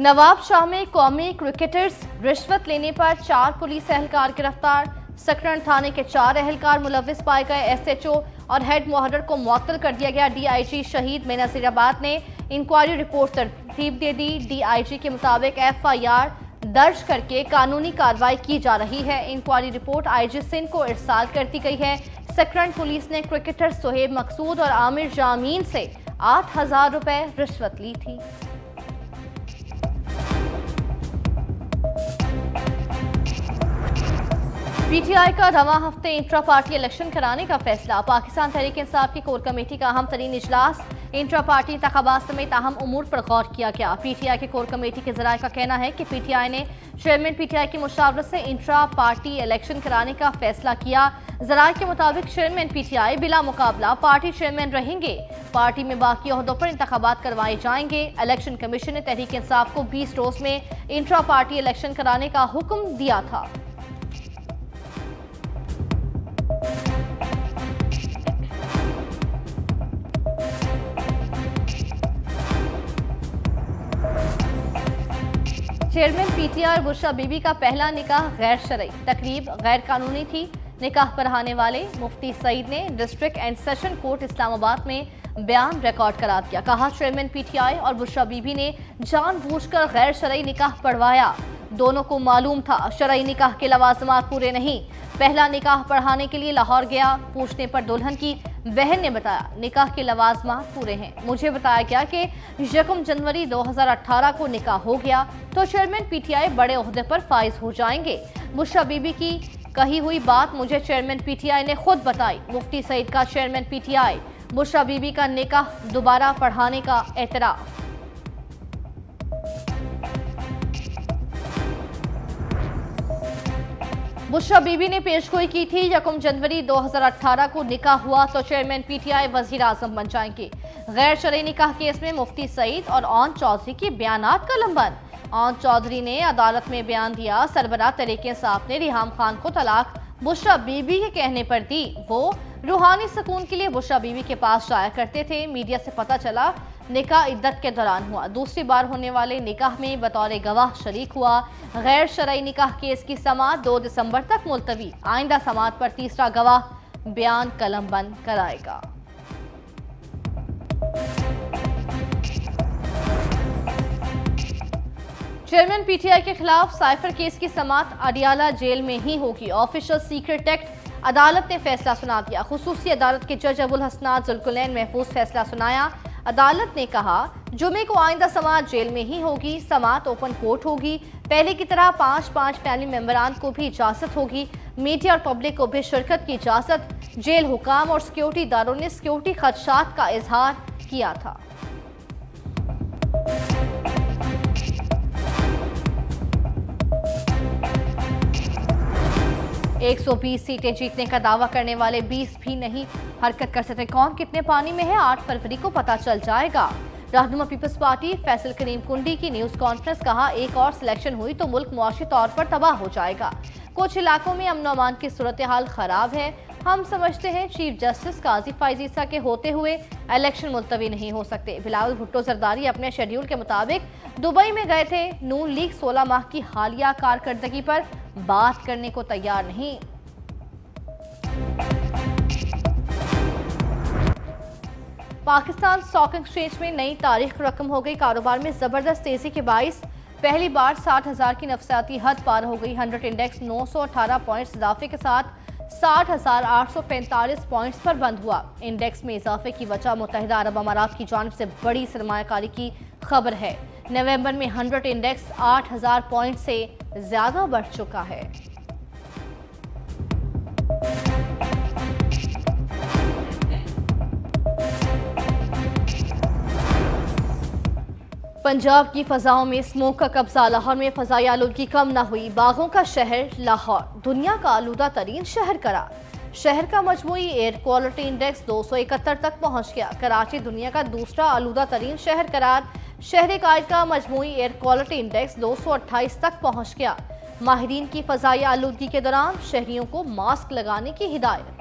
नवाब शाह में कौमी क्रिकेटर्स रिश्वत लेने पर 4 पुलिस एहलकार गिरफ्तार। सकरण थाने के 4 एहलकार मुलविस पाए गए। एसएचओ और हेड मुहर्रर को मुअत्तल कर दिया गया। डीआईजी शहीद में नसीराबाद ने इंक्वायरी रिपोर्ट तरतीब दे दी। डीआईजी के मुताबिक एफआईआर दर्ज करके कानूनी कार्रवाई की जा रही है। इंक्वायरी रिपोर्ट आईजी सिंध को इरसाल कर दी गई है। सकरण पुलिस ने क्रिकेटर सोहेब मकसूद और आमिर जामीन से 8,000 रुपए रिश्वत ली थी। पीटीआई का रवां हफ्ते इंट्रा पार्टी इलेक्शन कराने का फैसला। पाकिस्तान तहरीक इंसाफ की कोर कमेटी का अहम तरीन इजलास। इंट्रा पार्टी इंतखाबात समेत अहम उमूर पर गौर किया गया। पीटीआई की कोर कमेटी के जराये का कहना है कि पीटीआई ने चेयरमैन पीटीआई की मुशावरत से इंट्रा पार्टी इलेक्शन कराने का फैसला किया। जराये के मुताबिक चेयरमैन पीटीआई बिला मुकाबला पार्टी चेयरमैन रहेंगे। पार्टी में बाकी ओहदों पर इंतखाबात करवाए जाएंगे। इलेक्शन कमीशन ने तहरीक इंसाफ को 20 रोज में इंट्रा पार्टी इलेक्शन कराने का हुक्म दिया था। चेयरमैन पीटीआई और बुशरा बीबी का पहला निकाह गैर शरई तकरीब गैर कानूनी थी। निकाह पढ़ाने वाले मुफ्ती सईद ने district and session court Islamabad में बयान रिकॉर्ड करा दिया। कहा, चेयरमैन पीटीआई और बुशरा बीबी ने जानबूझकर गैर शरई निकाह पढ़वाया। दोनों को मालूम था शरई निकाह के लवाजमात पूरे नहीं। पहला निकाह पढ़ाने के लिए लाहौर गया। पूछने पर दुल्हन की बहन ने बताया निकाह के लवाजमात पूरे हैं। मुझे बताया गया कि 1 जनवरी 2018 को निकाह हो गया तो चेयरमैन पीटीआई बड़े ओहदे पर फाइज हो जाएंगे। बुशरा बीबी की कही हुई बात मुझे चेयरमैन पीटीआई ने खुद बताई। मुफ्ती सईद का चेयरमैन पीटीआई बुशरा बीबी का निकाह दोबारा पढ़ाने का एतराफ। बुशरा बीबी ने पेशगोई की थी 1 जनवरी 2018 को निकाह हुआ तो चेयरमैन पीटीआई वजीर आजम बन जाएंगे। गैर शरई निकाह केस में मुफ्ती सईद और ओन चौधरी के बयानात का लंबन। ओन चौधरी ने अदालत में बयान दिया, सरबराह तहरीक इंसाफ ने रिहाम खान को तलाक बुशरा बीबी के कहने पर दी। वो रूहानी सुकून के लिए बुशरा बीबी के पास जाया करते थे। मीडिया से पता चला निकाह इद्दत के दौरान हुआ। दूसरी बार होने वाले निकाह में बतौर गवाह शरीक हुआ। गैर शरई निकाह केस की समाअत 2 दिसंबर तक मुलतवी। आइंदा समाअत पर तीसरा गवाह बयान कलमबंद कराएगा। चेयरमैन पीटीआई के खिलाफ साइफर केस की समाअत अडियाला जेल में ही होगी। ऑफिशियल सीक्रेट एक्ट अदालत ने फैसला सुना दिया। खुसूसी अदालत के जज अबुल हसनात जुल्कुलैन महफूज फैसला सुनाया। अदालत ने कहा, जुमे को आइंदा समाअत जेल में ही होगी। समाअत ओपन कोर्ट होगी। पहले की तरह 5-5 फैमिली मेंबरान को भी इजाजत होगी। मीडिया और पब्लिक को भी शिरकत की इजाजत। जेल हुकाम और सिक्योरिटी दारों ने सिक्योरिटी खदशात का इजहार किया था। एक 120 सीटें जीतने का दावा करने वाले 20 भी नहीं हरकत कर सकते। कौन कितने पानी में है 8 फरवरी को पता चल जाएगा। रहनुमा पीपल्स पार्टी फैसल करीम कुंडी की न्यूज कॉन्फ्रेंस। कहा, एक और सिलेक्शन हुई तो मुल्क मुआशी तौर पर तबाह हो जाएगा। कुछ इलाकों में अमन अमान की सूरत हाल खराब है। हम समझते हैं चीफ जस्टिस काजी फाइज ईसा के होते हुए इलेक्शन मुलतवी नहीं हो सकते। बिलावल भुट्टो जरदारी अपने शेड्यूल के मुताबिक दुबई में गए थे। नून लीग 16 माह की हालिया कारकर्दगी पर बात करने को तैयार नहीं। पाकिस्तान स्टॉक एक्सचेंज में नई तारीख रकम हो गई। कारोबार में जबरदस्त तेजी के बाइस पहली बार 60,000 की नफसियाती हद पार हो गई। 100 इंडेक्स 918 पॉइंट्स इजाफे के साथ 60,845 पॉइंट्स पर बंद हुआ। इंडेक्स में इजाफे की वजह मुत्तहिदा अरब अमारात की जानिब से बड़ी सरमायाकारी की खबर है। नवंबर में 100 इंडेक्स 8,000 पॉइंट से ज्यादा बढ़ चुका है। पंजाब की फजाओं में स्मोक का कब्जा। लाहौर में फजाई आलूदगी कम न हुई। बागों का शहर लाहौर दुनिया का आलूदा तरीन शहर करार। शहर का मजमूई एयर क्वालिटी इंडेक्स 271 तक पहुंच गया। कराची दुनिया का दूसरा आलूदा तरीन शहर करार। शहर कायद का मजमूई एयर क्वालिटी इंडेक्स 228 तक पहुंच गया। माहिरीन की फजाई आलूदगी के दौरान शहरियों को मास्क लगाने की हिदायत।